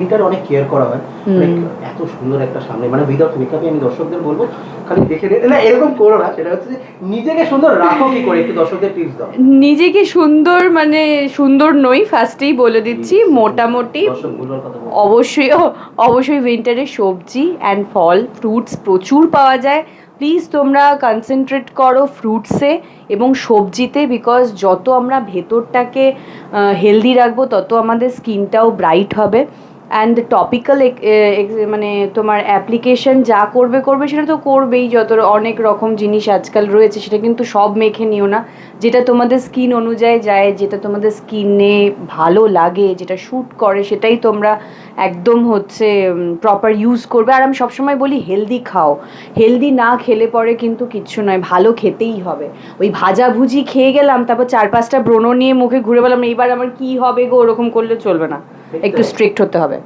এটার অনেক কেয়ার করা হয়। এত সুন্দর একটা সামনে মানে উইদাউট মেকআপে আমি দর্শকদের বলবো খালি দেখে না এরকম করো না, সেটা হচ্ছে যে নিজেকে সুন্দর রাখো কি করে একটু দর্শকদের টিপস দাও। নিজেকে সুন্দর মানে সুন্দর নই, ফার্স্টেই বলে দিচ্ছি। মোটামুটি অবশ্যই অবশ্যই উইন্টারে সবজি অ্যান্ড ফল ফ্রুটস প্রচুর পাওয়া যায়। প্লিজ তোমরা কনসেন্ট্রেট করো ফ্রুটসে এবং সবজিতে, বিকজ যত আমরা ভেতরটাকে হেলদি রাখবো তত আমাদের স্কিনটাও ব্রাইট হবে। অ্যান্ড টপিক্যাল মানে তোমার অ্যাপ্লিকেশন যা করবে সেটা তো করবেই, যত অনেক রকম জিনিস আজকাল রয়েছে সেটা কিন্তু সব মেখে নিও না। যেটা তোমাদের স্কিন অনুযায়ী যায়, যেটা তোমাদের স্কিনে ভালো লাগে, যেটা শ্যুট করে সেটাই তোমরা একদম হচ্ছে প্রপার ইউজ করবে। আর আমি সবসময় বলি হেলদি খাও, হেলদি না খেলে পরে কিন্তু কিচ্ছু নয়, ভালো খেতেই হবে। ওই ভাজাভুজি খেয়ে গেলাম তারপর 4-5টা ব্রণ নিয়ে মুখে ঘুরে বেড়ালাম এইবার আমার কী হবে গো, ওরকম করলে চলবে না, একটু স্ট্রিক্ট হতে হবে।